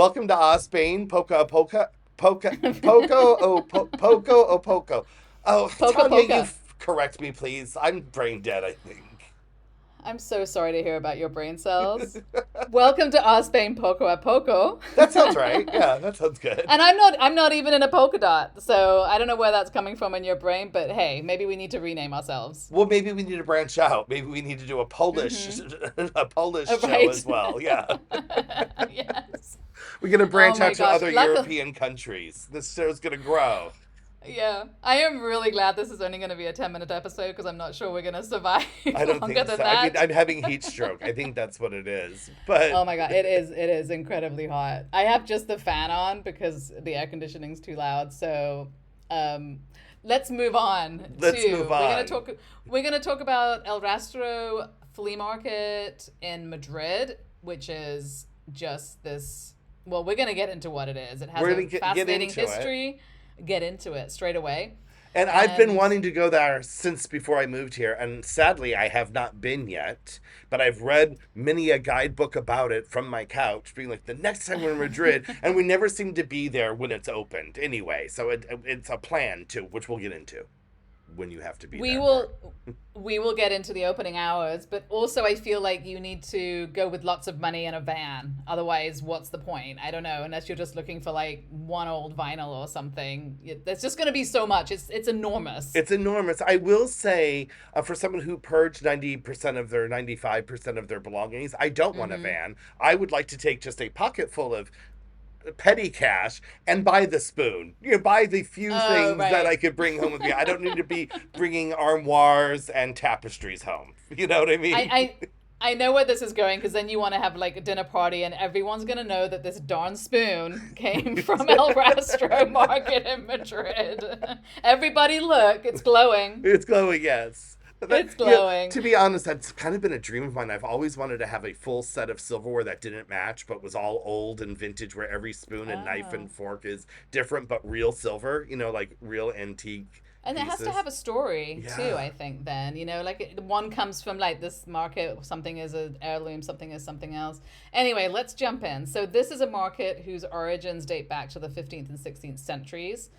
Welcome to Spain, Poco A Poco. Oh, Poca Tanya, you Poca. correct me, please. I'm brain dead, I think. I'm so sorry to hear about your brain cells. Welcome to our Spain Poco a Poco. That sounds right. Yeah, that sounds good. And I'm not even in a polka dot, so I don't know where that's coming from in your brain, but hey, maybe we need to rename ourselves. Well, maybe we need to branch out. Maybe we need to do a Polish, Mm-hmm. a Polish show Right. as well. Yeah, Yes. we're gonna Oh branch my out to gosh. other Luckily, European countries. This show's gonna grow. yeah. I am really glad this is only going to be a 10-minute episode because I'm not sure we're going to survive I don't longer think than so. I mean, that. I'm having heat stroke. I think that's what it is. But Oh my God, it is incredibly hot. I have just the fan on because the air conditioning's too loud. So, um, let's move on let's to move we're on. gonna talk about El Rastro flea market in Madrid, which is just this. Well, we're gonna get into what it is. It has We're a gonna get fascinating into it. history. Get into it straight away. And I've been And wanting to go there since before I moved here, and sadly I have not been yet. But I've read many a guidebook about it from my couch, being like, the next time we're in Madrid, and we never seem to be there when it's opened anyway. So it's a plan too, which we'll get into when you have to be we there part. will we will get into the opening hours, but also I feel like you need to go with lots of money in a van. Otherwise, what's the point? I don't know, unless you're just looking for like one old vinyl or something. There's just going to be so much. It's enormous. It's enormous. I will say, for someone who purged 90% of their 95% of their belongings, I don't want a Mhm. van. I would like to take just a pocket full of petty cash and buy the spoon. Buy the few Oh, things that right. I could bring home with me. I don't need to be bringing armoires and tapestries home. You know what I I mean? I I know where this is going because then you want to have like a dinner party and everyone's gonna know that this darn spoon came from El Rastro Market in Madrid. Everybody, look, it's glowing. It's glowing, yes. It's glowing. To be honest, that's kind of been a dream of mine. I've always wanted to have a full set of silverware that didn't match, but was all old and vintage, where every spoon and knife and Oh. fork is different, but real silver, like real antique And it has to pieces. have a story too, Yeah. I think, then. One comes from like this market, something is an heirloom, something is something else. Anyway, let's jump in. So, this is a market whose origins date back to the 15th and 16th centuries.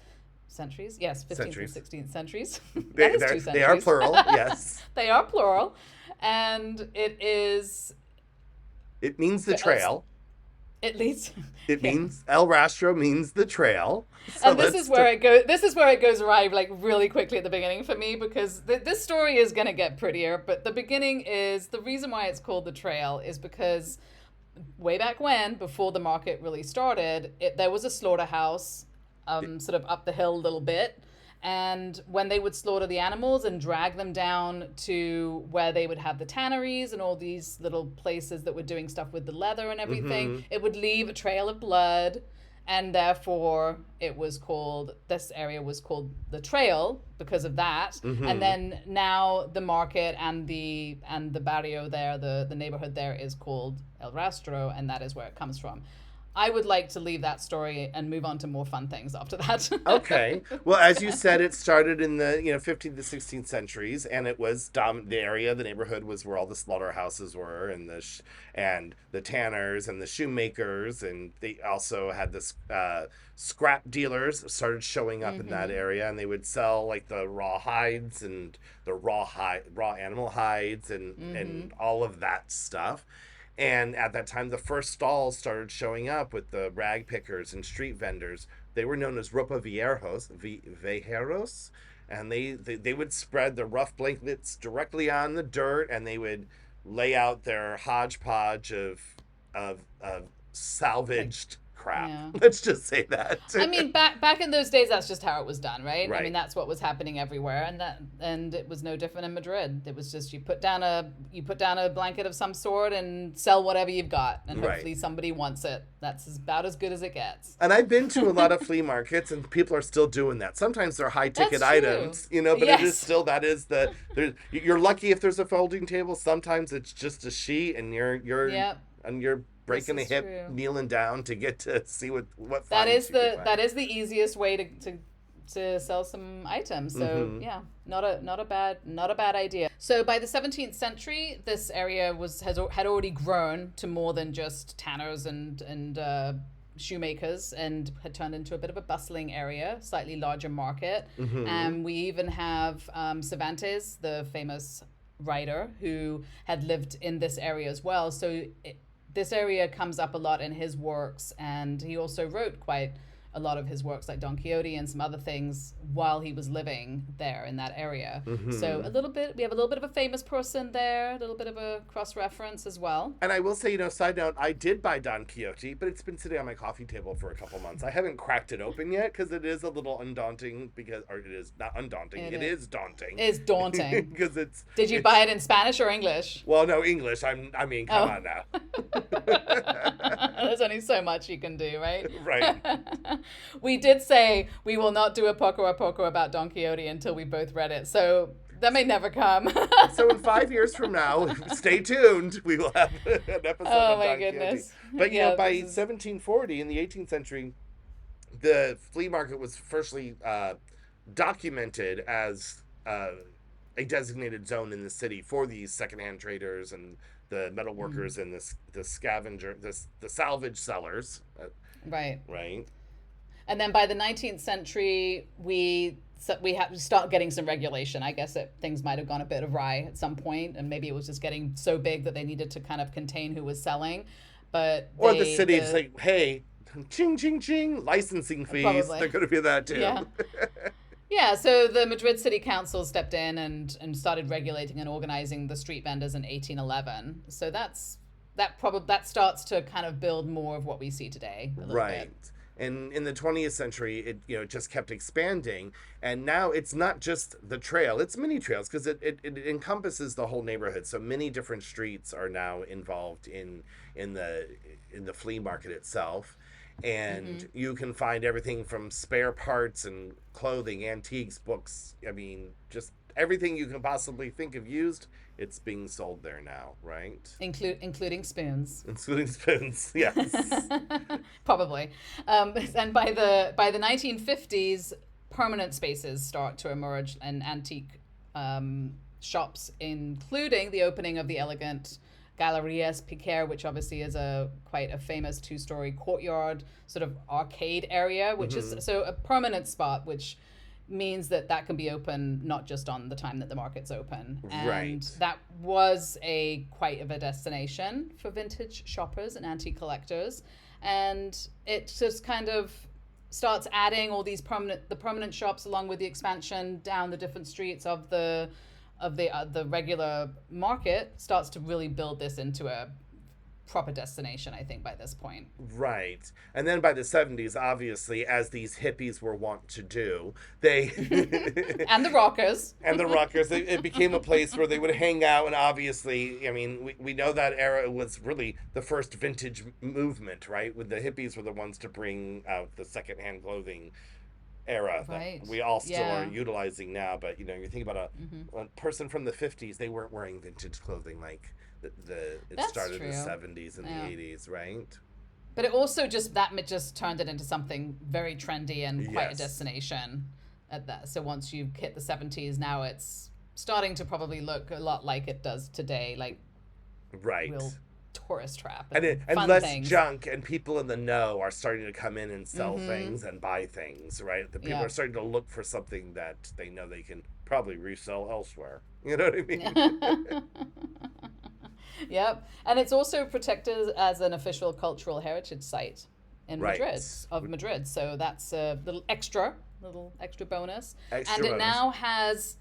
Centuries? Yes, 15th and Centuries. 16th centuries. That They, is they're, two they are centuries. plural, yes. They are plural. And it is, It means the trail. at least, It yeah. means El Rastro means the trail. So And this let's is where it goes. This is where it goes awry, like really quickly at the beginning for me, because this story is gonna get prettier. But the beginning is the reason why it's called the trail is because way back when, before the market really started, there was a slaughterhouse, sort of up the hill a little bit. And when they would slaughter the animals and drag them down to where they would have the tanneries and all these little places that were doing stuff with the leather and everything, hmm it would leave a trail of blood. And therefore, this area was called the trail because of that. And hmm then now the market and the barrio there, the neighborhood there is called El Rastro, and that is where it comes from. I would like to leave that story and move on to more fun things after that. Okay. Well, as you said, it started in the 15th to 16th centuries, and it was the area, the neighborhood was where all the slaughterhouses were, and the tanners and the shoemakers, and they also had this scrap dealers started showing up in that Mm-hmm. area, and they would sell like the raw hides and the raw animal hides and Mm-hmm. all of that stuff. And at that time, the first stalls started showing up with the rag pickers and street vendors. They were known as ropa viejos, and they would spread the rough blankets directly on the dirt, and they would lay out their hodgepodge of Like, salvaged crap. yeah. Let's just say that. I mean, back in those days, that's just how it was done, right? I mean, Right. that's what was happening everywhere, and it was no different in Madrid. It was just you put down a blanket of some sort and sell whatever you've got, and Right. hopefully somebody wants it. That's about as good as it gets. And I've been to a lot of flea markets, and people are still doing that. Sometimes they're high ticket That's true. items, but it is Yes, still you're lucky if there's a folding table. Sometimes it's just a sheet, and yeah, you're this breaking a is hip, true. kneeling down to get to see what That is finds you can the find. that is the easiest way to sell some items. So hmm yeah, not a bad idea. So by the 17th century, this area had already grown to more than just tanners and shoemakers and had turned into a bit of a bustling area, slightly larger market. Mm-hmm. And we even have Cervantes, the famous writer, who had lived in this area as well. So this area comes up a lot in his works, and he also wrote quite a lot of his works like Don Quixote and some other things while he was living there in that area. Mm-hmm. So we have a little bit of a famous person there, a little bit of a cross-reference as well. And I will say, side note, I did buy Don Quixote, but it's been sitting on my coffee table for a couple months. I haven't cracked it open yet because it is a little undaunting or it is not undaunting. It is daunting. It's daunting. Because Did you buy it in Spanish or English? Well, no, English. Come on now. There's only so much you can do, right? Right. We did say we will not do a Poco A Poco about Don Quixote until we both read it. So that may never come. So in 5 years from now, stay tuned. We will have an episode of Don goodness. Quixote. But by 1740, in the 18th century, the flea market was firstly documented as a designated zone in the city for these secondhand traders and the metal workers and the scavenger, the salvage sellers. Right. Right. And then by the 19th century, we have to start getting some regulation. I guess things might have gone a bit awry at some point, and maybe it was just getting so big that they needed to kind of contain who was selling. Or the city's like, hey, ching, ching, ching, licensing fees. Probably. They're going to be that too. Yeah. Yeah, so the Madrid City Council stepped in and started regulating and organizing the street vendors in 1811. So that starts to kind of build more of what we see today. A little Right. bit. And in the 20th century, it just kept expanding. And now it's not just the trail, it's mini trails because it encompasses the whole neighborhood. So many different streets are now involved in the flea market itself. And you can find everything from spare parts and clothing, antiques, books. I mean, just everything you can possibly think of used, it's being sold there now, right? Including spoons. Including spoons, yes. Probably. And by the 1950s, permanent spaces start to emerge in antique shops, including the opening of the elegant Galerías Piquer, which obviously is quite a famous two-story courtyard sort of arcade area, which is so a permanent spot, which means that can be open not just on the time that the market's open. And that was quite of a destination for vintage shoppers and antique collectors. And it just kind of starts adding all these permanent shops along with the expansion down the different streets of the regular market, starts to really build this into a proper destination, I think, by this point. Right. And then by the 70s, obviously, as these hippies were wont to do, they... And the rockers. It became a place where they would hang out, and obviously, I mean, we know that era was really the first vintage movement, right? With the hippies were the ones to bring out the secondhand clothing era that we all still are utilizing now. But, you think about a person from the 50s, they weren't wearing vintage clothing like... It started in the 70s and the 80s, right? But it also just turned it into something very trendy and quite a destination at that. So once you hit the 70s, now it's starting to probably look a lot like it does today, like real tourist trap and less things. Junk, and people in the know are starting to come in and sell things and buy things, right? The people are starting to look for something that they know they can probably resell elsewhere. You know what I mean? Yep. And it's also protected as an official cultural heritage site in Madrid. So that's a little extra bonus. It now has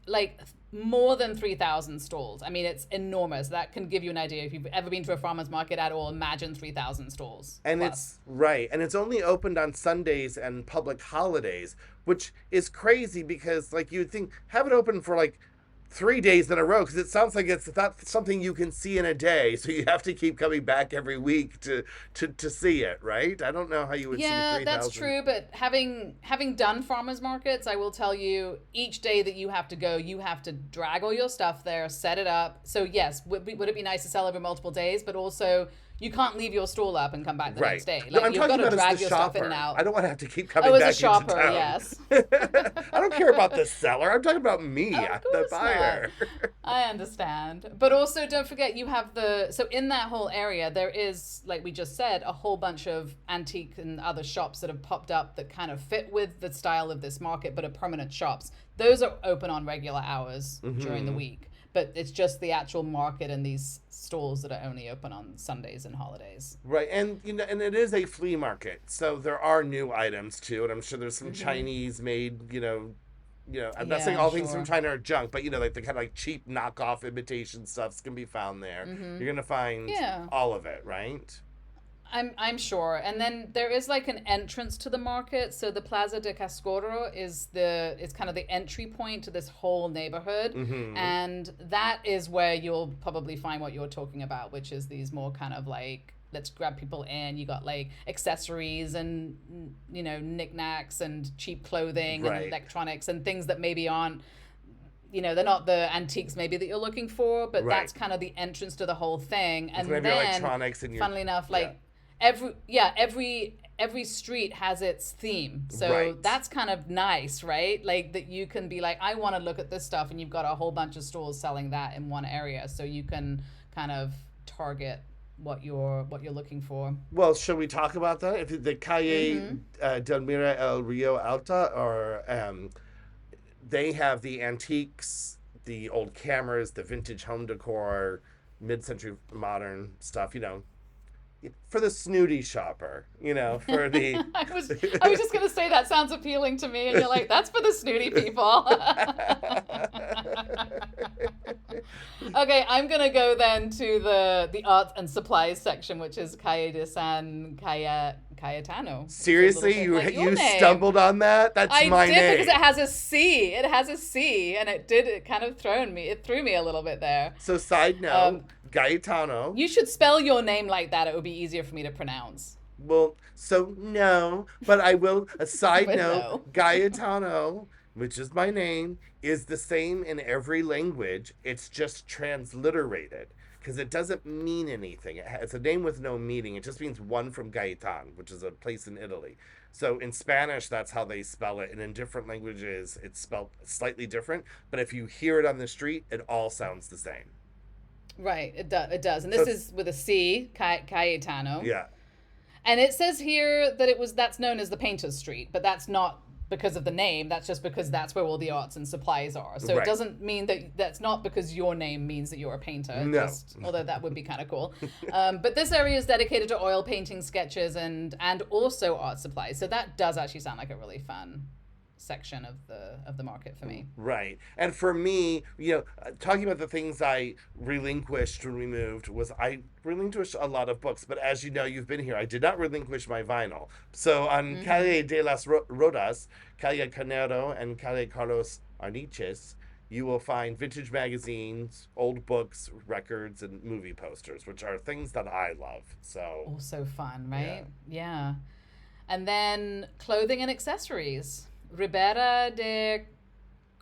like more than 3,000 stalls. I mean, it's enormous. That can give you an idea. If you've ever been to a farmer's market at all, imagine 3,000 stalls. And plus. it's only opened on Sundays and public holidays, which is crazy because like you'd think have it open for like 3 days in a row, because it sounds like it's not something you can see in a day, so you have to keep coming back every week to see it, right? I don't know how you would see 3,000. Yeah, that's true, but having done farmers markets, I will tell you, each day that you have to go, you have to drag all your stuff there, set it up. So yes, would it be nice to sell over multiple days, but also you can't leave your stall up and come back the Right. next day. No, Like, I'm you've talking got to about drag as the your shopper. stuff in and out. I don't want to have to keep coming Oh, as back a shopper, into town. yes. I don't care about the seller. I'm talking about me, Of the course buyer. not. I understand. But also, don't forget, you have so in that whole area, there is, like we just said, a whole bunch of antique and other shops that have popped up that kind of fit with the style of this market, but are permanent shops. Those are open on regular hours during the week. But it's just the actual market and these stalls that are only open on Sundays and holidays. Right, and and it is a flea market, so there are new items too, and I'm sure there's some Chinese made, I'm not saying all things from China are junk, but like the kind of like cheap knockoff imitation stuffs can be found there. You're gonna find all of it, right? I'm sure. And then there is like an entrance to the market. So the Plaza de Cascorro is kind of the entry point to this whole neighborhood. And that is where you'll probably find what you're talking about, which is these more kind of like, let's grab people in. You got like accessories and, knickknacks and cheap clothing and electronics and things that maybe aren't, they're not the antiques maybe that you're looking for, but that's kind of the entrance to the whole thing. And then, electronics and funnily enough, like, every street has its theme, so that's kind of nice, right? Like that you can be like, I want to look at this stuff, and you've got a whole bunch of stores selling that in one area, so you can kind of target what you're looking for. Well, should we talk about that? If the Calle del Mira el Rio Alta, or they have the antiques, the old cameras, the vintage home decor, mid-century modern stuff, for the snooty shopper, for the... I was just going to say that sounds appealing to me, and you're like, that's for the snooty people. Okay, I'm going to go then to the art and supplies section, which is Calle de San Cayetano. Seriously? You stumbled on that? That's my name. I did, because it has a C. It has a C, and it kind of threw me a little bit there. So side note, Gaetano. You should spell your name like that. It would be easier for me to pronounce. Well, so no, but I will. A side note, no. Gaetano, which is my name, is the same in every language. It's just transliterated because it doesn't mean anything. It's a name with no meaning. It just means one from Gaetan, which is a place in Italy. So in Spanish, that's how they spell it. And in different languages, it's spelled slightly different. But if you hear it on the street, it all sounds the same. Right, it does. And this is with a C, Cayetano. Yeah. And it says here that that's known as the Painter's Street, but that's not because of the name. That's just because that's where all the arts and supplies are. So It doesn't mean that's not because your name means that you're a painter. No. Although that would be kind of cool. But this area is dedicated to oil painting, sketches, and also art supplies. So that does actually sound like a really fun section of the market for me. Right. And for me, talking about the things I relinquished when we moved, was I relinquished a lot of books, but as you know, you've been here, I did not relinquish my vinyl. So on Calle de las Rodas, Calle Canero, and Calle Carlos Arniches, you will find vintage magazines, old books, records, and movie posters, which are things that I love. So also fun, right? Yeah. And then clothing and accessories. Ribera de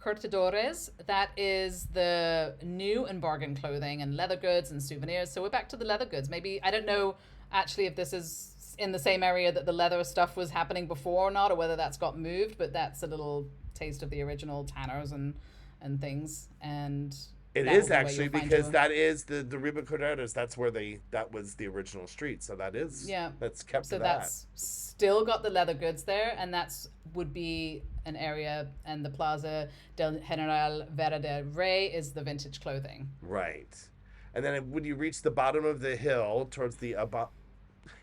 Curtidores, that is the new and bargain clothing and leather goods and souvenirs. So we're back to the leather goods. Maybe, I don't know actually if this is in the same area that the leather stuff was happening before or not, or whether that's got moved, but that's a little taste of the original tanners and things. And it is actually, because that is the Riba Correras. That's where that was the original street. So that is, that's kept so to that. That's still got the leather goods there, and would be an area, and the Plaza del General Vera del Rey is the vintage clothing. Right. And then when you reach the bottom of the hill towards the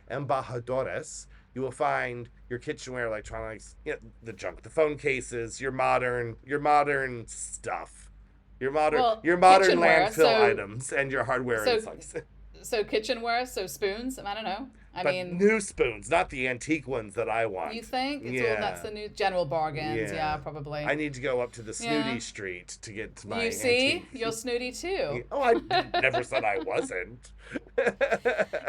Embajadores, you will find your kitchenware, electronics, the junk, the phone cases, your modern stuff. Your modern landfill items and your hardware and stuff. So kitchenware, so spoons, I don't know. I mean, new spoons, not the antique ones that I want. You think? That's the new general bargains. Yeah, probably. I need to go up to the snooty street to get to my antique. You're snooty too. Oh, I never said I wasn't.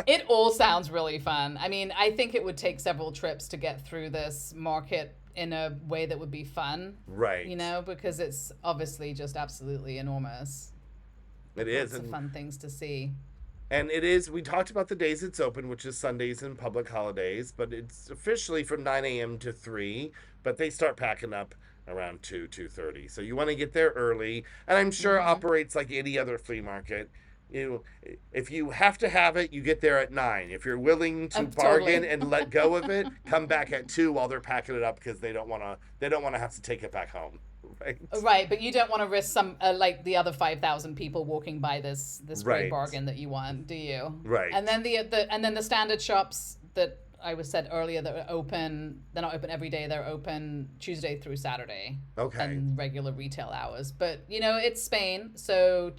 It all sounds really fun. I mean, I think it would take several trips to get through this market in a way that would be fun. Right. Because it's obviously just absolutely enormous. It is. Lots of fun things to see. And it is, we talked about the days it's open, which is Sundays and public holidays, but it's officially from 9 a.m. to 3, but they start packing up around 2:30. So you want to get there early. And I'm sure it operates like any other flea market. If you have to have it, you get there at 9. If you're willing to bargain and let go of it, come back at 2 while they're packing it up because they don't want to have to take it back home. Right, but you don't want to risk some like the other 5,000 people walking by this great bargain that you want, do you? Right. And then the standard shops that I was said earlier that are open, they're not open every day. They're open Tuesday through Saturday. Okay. And regular retail hours. But it's Spain, so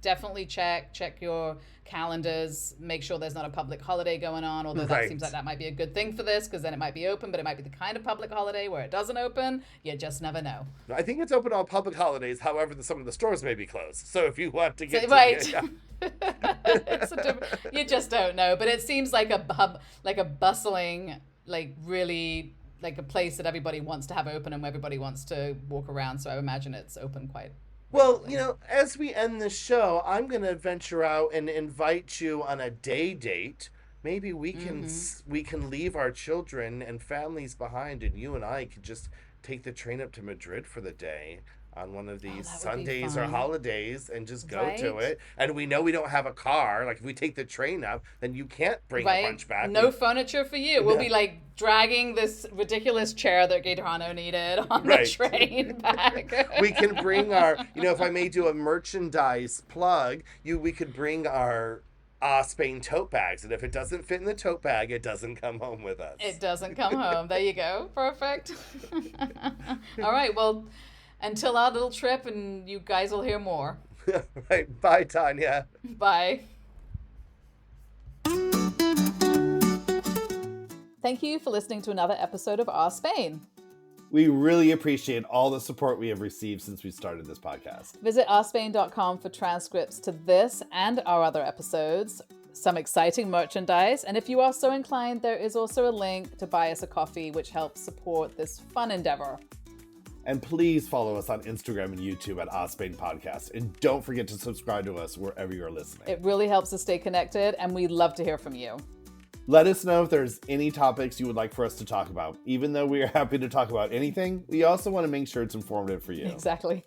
definitely check your calendars, make sure there's not a public holiday going on, although that seems like that might be a good thing for this because then it might be open, but it might be the kind of public holiday where it doesn't open. You just never know. I think it's open on public holidays. However, some of the stores may be closed. So if you want to get you just don't know. But it seems like a hub, like a bustling, like really like a place that everybody wants to have open and where everybody wants to walk around. So I imagine it's open quite. Well, as we end the show, I'm going to venture out and invite you on a day date. Maybe we can leave our children and families behind, and you and I could just take the train up to Madrid for the day on one of these Sundays or holidays and just go to it. And we know we don't have a car. Like if we take the train up, then you can't bring a bunch back. No furniture for you. We'll be like dragging this ridiculous chair that Gaetano needed on the train back. We can bring our, if I may do a merchandise plug, we could bring our Spain tote bags. And if it doesn't fit in the tote bag, it doesn't come home with us. It doesn't come home. There you go. Perfect. All right. Well, until our little trip, and you guys will hear more. Right. Bye, Tanya. Bye. Thank you for listening to another episode of Our Spain. We really appreciate all the support we have received since we started this podcast. Visit ourspain.com for transcripts to this and our other episodes, some exciting merchandise, and if you are so inclined, there is also a link to buy us a coffee, which helps support this fun endeavor. And please follow us on Instagram and YouTube at Spain Podcast. And don't forget to subscribe to us wherever you're listening. It really helps us stay connected, and we'd love to hear from you. Let us know if there's any topics you would like for us to talk about. Even though we are happy to talk about anything, we also want to make sure it's informative for you. Exactly.